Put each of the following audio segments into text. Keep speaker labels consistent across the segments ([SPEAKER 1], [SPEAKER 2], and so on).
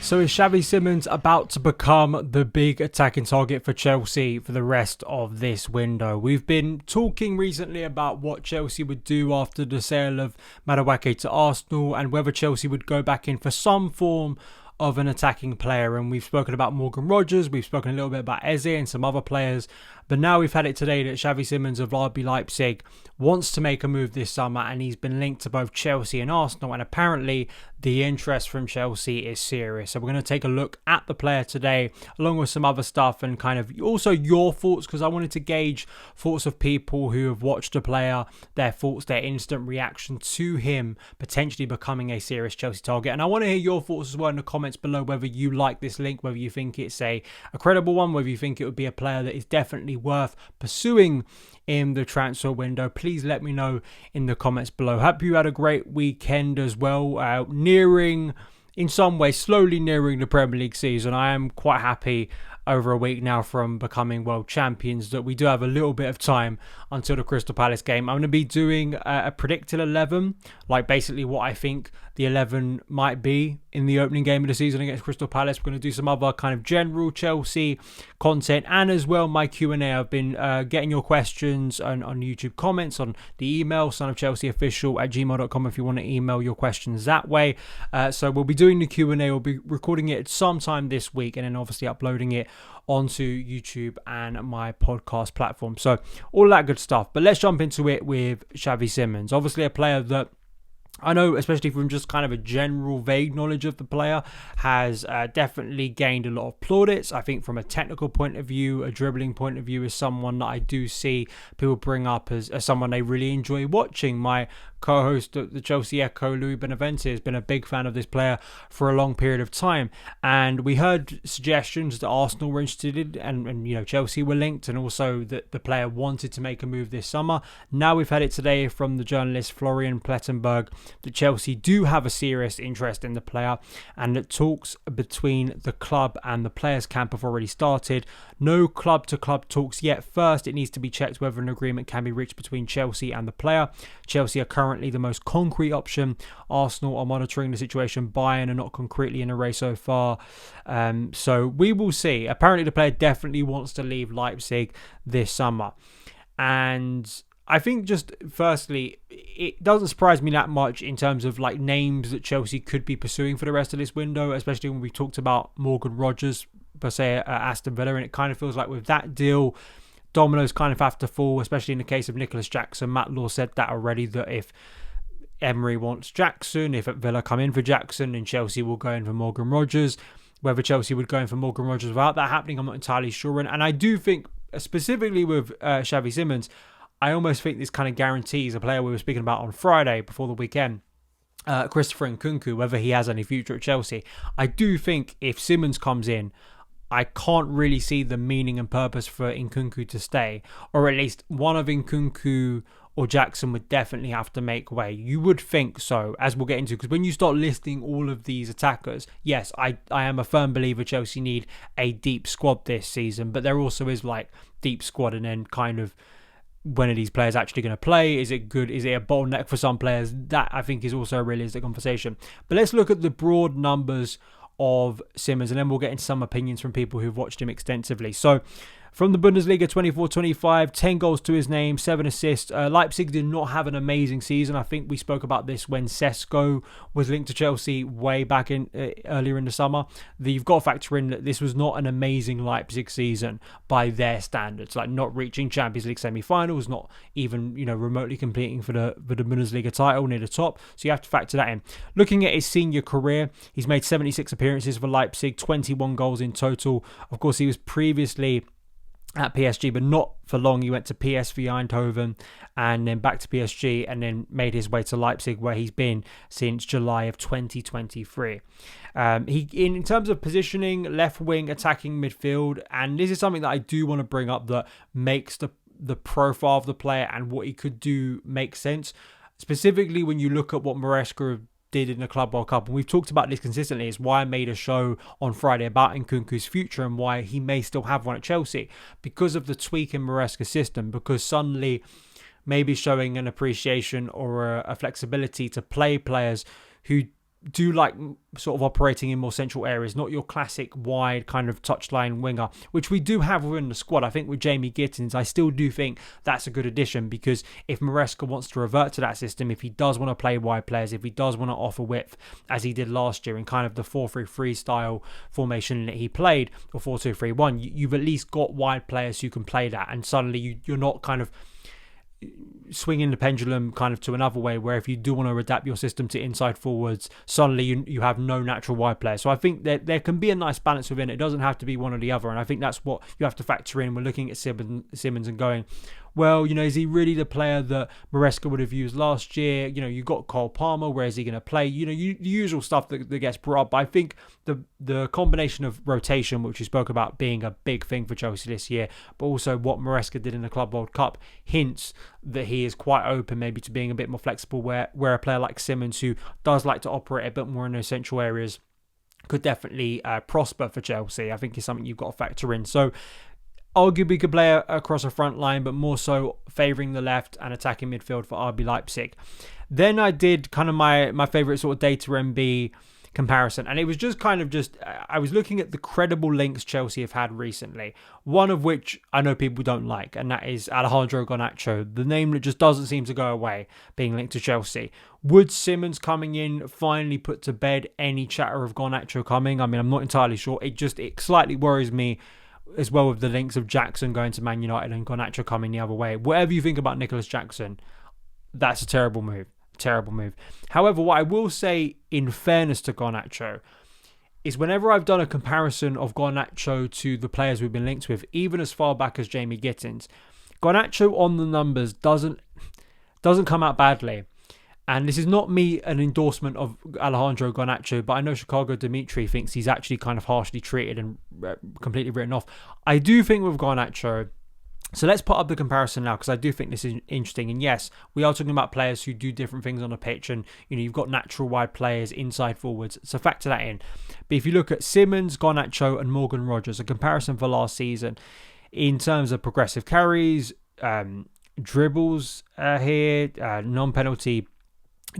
[SPEAKER 1] So is Xavi Simmons about to become the big attacking target for Chelsea for the rest of this window? We've been talking recently about what Chelsea would do after the sale of Madueke to Arsenal and whether Chelsea would go back in for some form of an attacking player. And we've spoken about Morgan Rogers, we've spoken a little bit about Eze and some other players. But now we've had it today that Xavi Simmons of RB Leipzig wants to make a move this summer, and he's been linked to both Chelsea and Arsenal, and apparently the interest from Chelsea is serious. So we're going to take a look at the player today, along with some other stuff, and kind of also your thoughts, because I wanted to gauge thoughts of people who have watched the player, their thoughts, their instant reaction to him potentially becoming a serious Chelsea target. And I want to hear your thoughts as well in the comments below, whether you like this link, whether you think it's a credible one, whether you think it would be a player that is definitely worth pursuing in the transfer window. Please let me know in the comments below. Hope you had a great weekend as well. Nearing, in some way, slowly nearing the Premier League season. I am quite happy over a week now from becoming world champions that we do have a little bit of time until the Crystal Palace game. I'm going to be doing a predicted 11, like basically what I think the 11 might be in the opening game of the season against Crystal Palace. We're going to do some other kind of general Chelsea content, and as well my Q&A. I've been getting your questions on YouTube comments, on the email sonoftchelseaofficial@gmail.com if you want to email your questions that way. So we'll be doing the Q&A. We'll be recording it sometime this week and then obviously uploading it onto YouTube and my podcast platform. So all that good stuff. But let's jump into it with Xavi Simmons. Obviously a player that I know, especially from just kind of a general vague knowledge of the player, has definitely gained a lot of plaudits. I think from a technical point of view, a dribbling point of view, is someone that I do see people bring up as someone they really enjoy watching. My co-host at the Chelsea Echo, Louis Benavente, has been a big fan of this player for a long period of time. And we heard suggestions that Arsenal were interested in, and you know, Chelsea were linked, and also that the player wanted to make a move this summer. Now we've had it today from the journalist Florian Plettenberg that Chelsea do have a serious interest in the player, and that talks between the club and the players' camp have already started. No club-to-club talks yet. First, it needs to be checked whether an agreement can be reached between Chelsea and the player. Chelsea are currently the most concrete option. Arsenal are monitoring the situation. Bayern are not concretely in a race so far. So we will see. Apparently, the player definitely wants to leave Leipzig this summer. And I think just firstly, it doesn't surprise me that much in terms of like names that Chelsea could be pursuing for the rest of this window, especially when we talked about Morgan Rogers per se at Aston Villa, and it kind of feels like with that deal, dominoes kind of have to fall, especially in the case of Nicholas Jackson. Matt Law said that already, that if Emery wants Jackson, if Villa come in for Jackson, then Chelsea will go in for Morgan Rogers. Whether Chelsea would go in for Morgan Rogers without that happening, I'm not entirely sure. And I do think, specifically with Xavi Simmons, I almost think this kind of guarantees a player we were speaking about on Friday before the weekend, Christopher Nkunku, whether he has any future at Chelsea. I do think if Simmons comes in, I can't really see the meaning and purpose for Nkunku to stay, or at least one of Nkunku or Jackson would definitely have to make way. You would think so, as we'll get into, because when you start listing all of these attackers, yes, I am a firm believer Chelsea need a deep squad this season, but there also is like deep squad and then kind of when are these players actually going to play? Is it good? Is it a bottleneck for some players? That I think is also a realistic conversation. But let's look at the broad numbers of Simmons, and then we'll get into some opinions from people who've watched him extensively. So from the Bundesliga 24-25, 10 goals to his name, 7 assists. Leipzig did not have an amazing season. I think we spoke about this when Sesko was linked to Chelsea way back in earlier in the summer. You've got to factor in that this was not an amazing Leipzig season by their standards, like not reaching Champions League semi-finals, not even remotely competing for the Bundesliga title near the top. So you have to factor that in. Looking at his senior career, he's made 76 appearances for Leipzig, 21 goals in total. Of course, he was previously at PSG, but not for long. He went to PSV Eindhoven and then back to PSG and then made his way to Leipzig, where he's been since July of 2023. In terms of positioning, left wing, attacking midfield, and this is something that I do want to bring up that makes the profile of the player and what he could do make sense. Specifically, when you look at what Maresca did in the Club World Cup, and we've talked about this consistently, is why I made a show on Friday about Nkunku's future and why he may still have one at Chelsea, because of the tweak in Maresca's system, because suddenly maybe showing an appreciation or a flexibility to play players who do like sort of operating in more central areas, not your classic wide kind of touchline winger, which we do have within the squad. I think with Jamie Gittins, I still do think that's a good addition, because if Maresca wants to revert to that system, if he does want to play wide players, if he does want to offer width, as he did last year in kind of the 4-3-3 style formation that he played, or 4-2-3-1, you've at least got wide players who can play that, and suddenly you're not kind of swinging the pendulum kind of to another way, where if you do want to adapt your system to inside forwards, suddenly you have no natural wide player. So I think that there can be a nice balance within it. It doesn't have to be one or the other, and I think that's what you have to factor in. We're looking at Simmons and going, well, is he really the player that Maresca would have used last year? You got Cole Palmer, where is he going to play? The usual stuff that gets brought up. But I think the combination of rotation, which we spoke about being a big thing for Chelsea this year, but also what Maresca did in the Club World Cup, hints that he is quite open maybe to being a bit more flexible, where a player like Simmons, who does like to operate a bit more in those central areas, could definitely prosper for Chelsea. I think is something you've got to factor in. So arguably could play across a front line, but more so favouring the left and attacking midfield for RB Leipzig. Then I did kind of my favourite sort of data MB comparison, and it was I was looking at the credible links Chelsea have had recently, one of which I know people don't like, and that is Alejandro Garnacho, the name that just doesn't seem to go away being linked to Chelsea. Would Simmons coming in finally put to bed any chatter of Garnacho coming? I mean, I'm not entirely sure. It slightly worries me as well with the links of Jackson going to Man United and Garnacho coming the other way. Whatever you think about Nicholas Jackson, that's a terrible move. Terrible move. However, what I will say in fairness to Garnacho is whenever I've done a comparison of Garnacho to the players we've been linked with, even as far back as Jamie Gittins, Garnacho on the numbers doesn't come out badly. And this is not me an endorsement of Alejandro Garnacho, but I know Chicago Dimitri thinks he's actually kind of harshly treated and completely written off. I do think with Garnacho, so let's put up the comparison now, because I do think this is interesting. And yes, we are talking about players who do different things on the pitch, and you've got natural wide players, inside forwards, so factor that in. But if you look at Simmons, Garnacho and Morgan Rogers, a comparison for last season in terms of progressive carries, dribbles here, non-penalty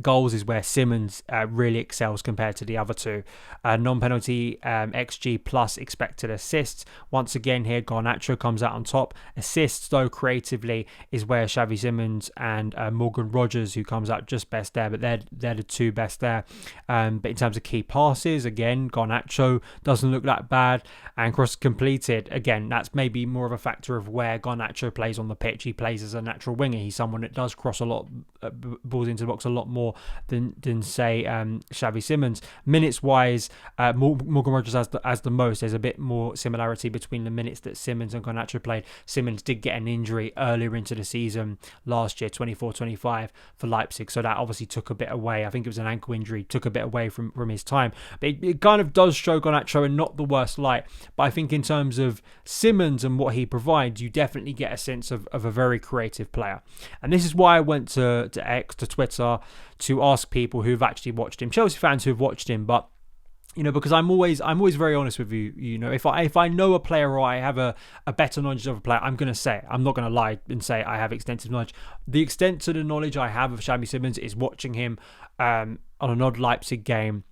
[SPEAKER 1] goals is where Simmons really excels compared to the other two. Non-penalty XG plus expected assists. Once again here, Garnacho comes out on top. Assists, though, creatively is where Xavi Simmons and Morgan Rogers, who comes out just best there, but they're the two best there. But in terms of key passes, again, Garnacho doesn't look that bad. And cross completed, again, that's maybe more of a factor of where Garnacho plays on the pitch. He plays as a natural winger. He's someone that does cross a lot, balls into the box a lot more than say Xavi Simmons. Minutes wise, Morgan Rogers has the most. There's a bit more similarity between the minutes that Simmons and Garnacho played. Simmons did get an injury earlier into the season last year, 24-25 for Leipzig, so that obviously took a bit away. I think it was an ankle injury, took a bit away from his time. But it kind of does show Garnacho in not the worst light. But I think in terms of Simmons and what he provides, you definitely get a sense of a very creative player. And this is why I went to X, to Twitter, to ask people who've actually watched him, Chelsea fans who've watched him, but because I'm always very honest with you. If I know a player or I have a better knowledge of a player, I'm going to say it. I'm not going to lie and say I have extensive knowledge. The extent to the knowledge I have of Xavi Simmons is watching him on an odd Leipzig game.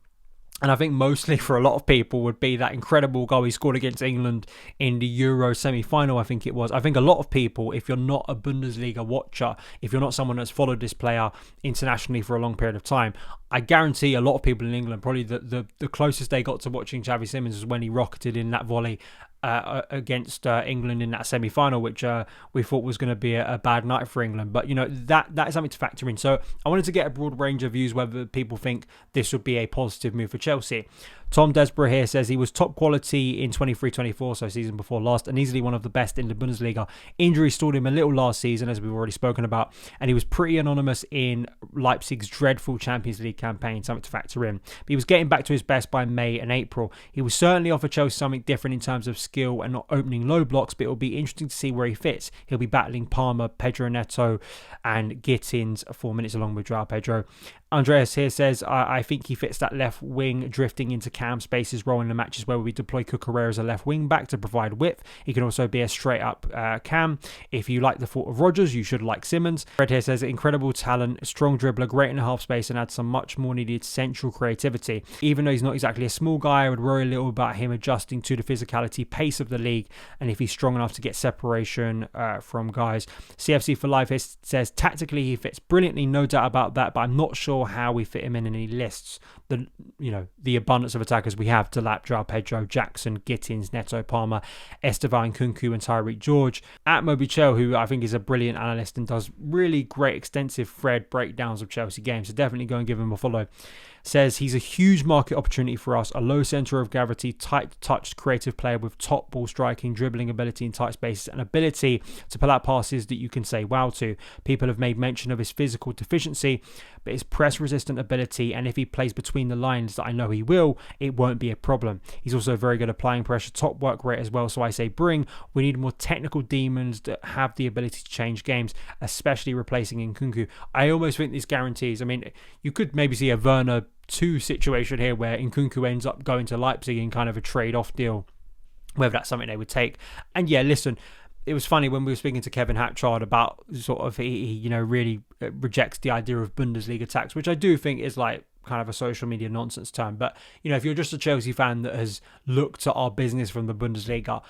[SPEAKER 1] And I think mostly for a lot of people would be that incredible goal he scored against England in the Euro semi-final, I think it was. I think a lot of people, if you're not a Bundesliga watcher, if you're not someone that's followed this player internationally for a long period of time, I guarantee a lot of people in England, probably the closest they got to watching Xavi Simmons was when he rocketed in that volley against England in that semi-final, which we thought was going to be a bad night for England. But that is something to factor in. So I wanted to get a broad range of views whether people think this would be a positive move for Chelsea. Tom Desborough here says he was top quality in 23-24, so season before last, and easily one of the best in the Bundesliga. Injury stalled him a little last season, as we've already spoken about, and he was pretty anonymous in Leipzig's dreadful Champions League campaign, something to factor in. But he was getting back to his best by May and April. He will certainly offer Chelsea something different in terms of skill and not opening low blocks, but it will be interesting to see where he fits. He'll be battling Palmer, Pedro Neto, and Gittins 4 minutes along with Joao Pedro. Andreas here says, I think he fits that left wing, drifting into cam spaces, rolling the matches where we deploy Cucurella as a left wing back to provide width. He can also be a straight up cam. If you like the thought of Rodgers, you should like Simmons. Fred here says, incredible talent, strong dribbler, great in the half space, and adds some much more needed central creativity. Even though he's not exactly a small guy, I would worry a little about him adjusting to the physicality pace of the league, and if he's strong enough to get separation from guys. CFC for Life says, tactically he fits brilliantly, no doubt about that, but I'm not sure how we fit him in any lists. The abundance of attackers we have: Delap, Joao Pedro, Jackson, Gittins, Neto, Palmer, Estevan, Kunku, and Tyreek George. At Mobichel, who I think is a brilliant analyst and does really great extensive thread breakdowns of Chelsea games, so definitely go and give him a follow, says he's a huge market opportunity for us, a low centre of gravity, tight touched creative player with top ball striking, dribbling ability in tight spaces, and ability to pull out passes that you can say wow to. People have made mention of his physical deficiency, but his press resistant ability, and if he plays between the lines, that I know he will, it won't be a problem. He's also very good at applying pressure, top work rate as well, so I say we need more technical demons that have the ability to change games, especially replacing Nkunku. I almost think this guarantees, I mean, you could maybe see a Werner 2 situation here where Nkunku ends up going to Leipzig in kind of a trade-off deal, whether that's something they would take. And yeah, listen, it was funny when we were speaking to Kevin Hatchard about sort of he really rejects the idea of Bundesliga tax, which I do think is like kind of a social media nonsense term. But, if you're just a Chelsea fan that has looked at our business from the Bundesliga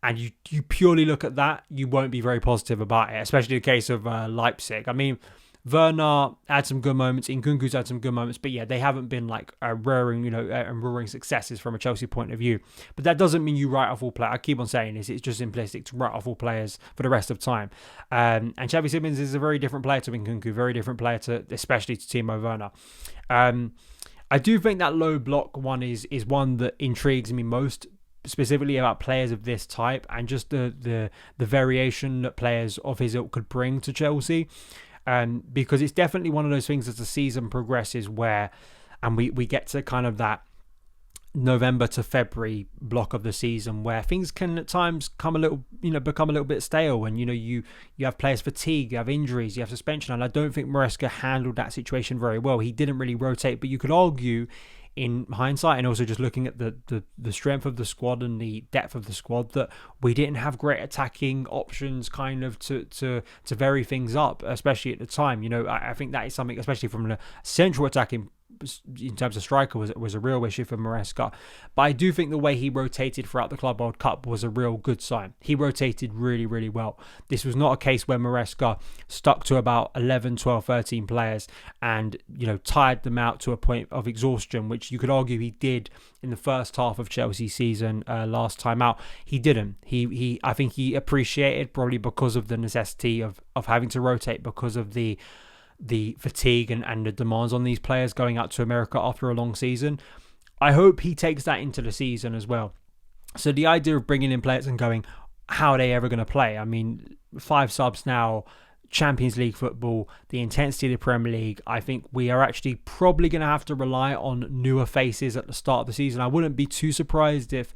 [SPEAKER 1] and you purely look at that, you won't be very positive about it, especially the case of Leipzig. I mean, Werner had some good moments, Nkunku's had some good moments, but yeah, they haven't been like roaring successes from a Chelsea point of view. But that doesn't mean you write off all players. I keep on saying this, it's just simplistic to write off all players for the rest of time. And Xavi Simmons is a very different player to Nkunku, very different player to, especially to Timo Werner. I do think that low block one is one that intrigues me most, specifically about players of this type and just the variation that players of his ilk could bring to Chelsea. Because it's definitely one of those things as the season progresses where, and we get to kind of that November to February block of the season where things can at times become a little bit stale, and you have players fatigue, you have injuries, you have suspension, and I don't think Maresca handled that situation very well. He didn't really rotate, but you could argue in hindsight, and also just looking at the strength of the squad and the depth of the squad, that we didn't have great attacking options kind of to vary things up, especially at the time. I think that is something, especially from a central attacking in terms of striker, was a real issue for Maresca. But I do think the way he rotated throughout the Club World Cup was a real good sign. He rotated really, really well. This was not a case where Maresca stuck to about 11, 12, 13 players and, tired them out to a point of exhaustion, which you could argue he did in the first half of Chelsea's season last time out. He didn't. I think he appreciated, probably because of the necessity of having to rotate, because of the fatigue and the demands on these players going out to America after a long season. I hope he takes that into the season as well. So the idea of bringing in players and going, how are they ever going to play? I mean, 5 subs now, Champions League football, the intensity of the Premier League, I think we are actually probably going to have to rely on newer faces at the start of the season. I wouldn't be too surprised if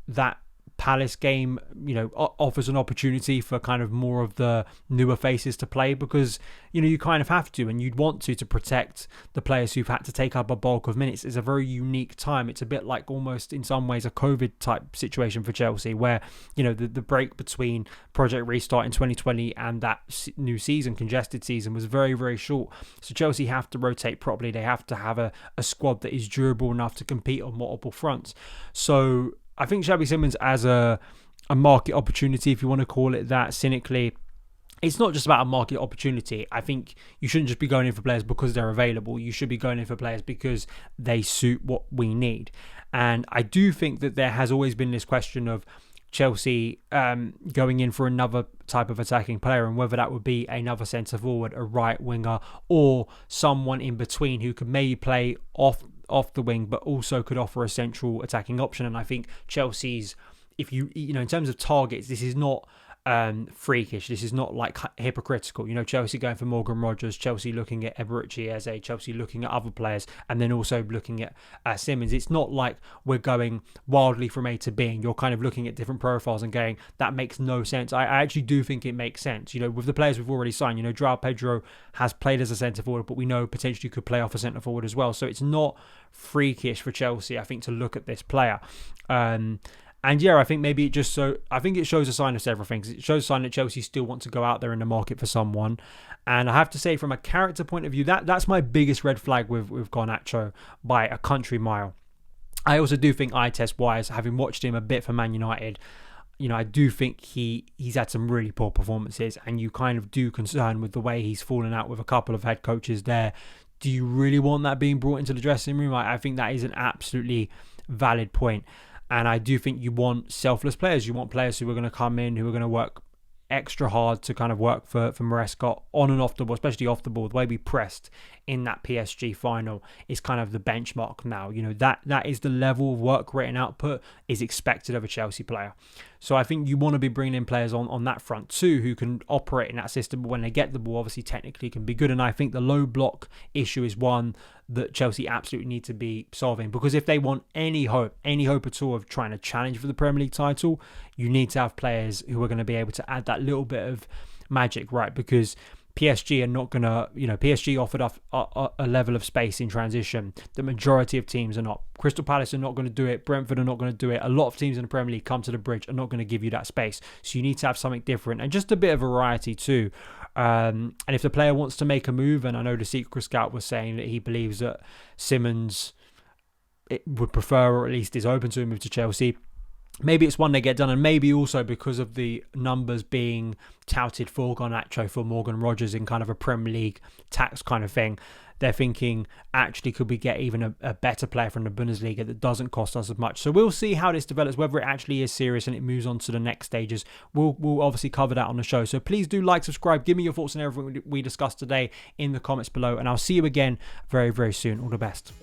[SPEAKER 1] that Palace game, offers an opportunity for kind of more of the newer faces to play, because, you kind of have to, and you'd want to protect the players who've had to take up a bulk of minutes. It's a very unique time. It's a bit like almost in some ways a COVID type situation for Chelsea, where, the break between Project Restart in 2020 and that new season, congested season, was very, very short. So Chelsea have to rotate properly. They have to have a squad that is durable enough to compete on multiple fronts. So I think Xavi Simmons as a market opportunity, if you want to call it that cynically, it's not just about a market opportunity. I think you shouldn't just be going in for players because they're available. You should be going in for players because they suit what we need. And I do think that there has always been this question of Chelsea going in for another type of attacking player, and whether that would be another centre forward, a right winger, or someone in between who could maybe play off the wing but also could offer a central attacking option. And I think Chelsea's, if in terms of targets, this is not freakish. This is not like hypocritical. Chelsea going for Morgan Rogers, Chelsea looking at Eberechi Eze, Chelsea looking at other players, and then also looking at Simmons. It's not like we're going wildly from A to B and you're kind of looking at different profiles and going, that makes no sense. I actually do think it makes sense. With the players we've already signed, Joao Pedro has played as a centre forward, but we know potentially could play off a centre forward as well. So it's not freakish for Chelsea, I think, to look at this player. And yeah, I think maybe I think it shows a sign of several things. It shows a sign that Chelsea still want to go out there in the market for someone. And I have to say, from a character point of view, that's my biggest red flag with Garnacho by a country mile. I also do think eye test wise, having watched him a bit for Man United, I do think he's had some really poor performances, and you kind of do concern with the way he's fallen out with a couple of head coaches there. Do you really want that being brought into the dressing room? I think that is an absolutely valid point. And I do think you want selfless players. You want players who are going to come in, who are going to work extra hard to kind of work for Maresca on and off the ball, especially off the ball. The way we pressed in that PSG final is kind of the benchmark now. That is the level of work rate and output is expected of a Chelsea player. So I think you want to be bringing in players on that front too, who can operate in that system, but when they get the ball, obviously technically can be good. And I think the low block issue is one that Chelsea absolutely need to be solving, because if they want any hope at all of trying to challenge for the Premier League title, you need to have players who are going to be able to add that little bit of magic, right? Because PSG are not going to, PSG offered up a level of space in transition. The majority of teams are not. Crystal Palace are not going to do it. Brentford are not going to do it. A lot of teams in the Premier League come to the bridge are not going to give you that space. So you need to have something different and just a bit of variety too. And if the player wants to make a move, and I know the Secret Scout was saying that he believes that Simmons would prefer, or at least is open to a move to Chelsea, maybe it's one they get done, and maybe also because of the numbers being touted for Garnacho, for Morgan Rogers in kind of a Premier League tax kind of thing, they're thinking, actually, could we get even a better player from the Bundesliga that doesn't cost us as much? So we'll see how this develops, whether it actually is serious and it moves on to the next stages. We'll obviously cover that on the show. So please do like, subscribe, give me your thoughts on everything we discussed today in the comments below, and I'll see you again very, very soon. All the best.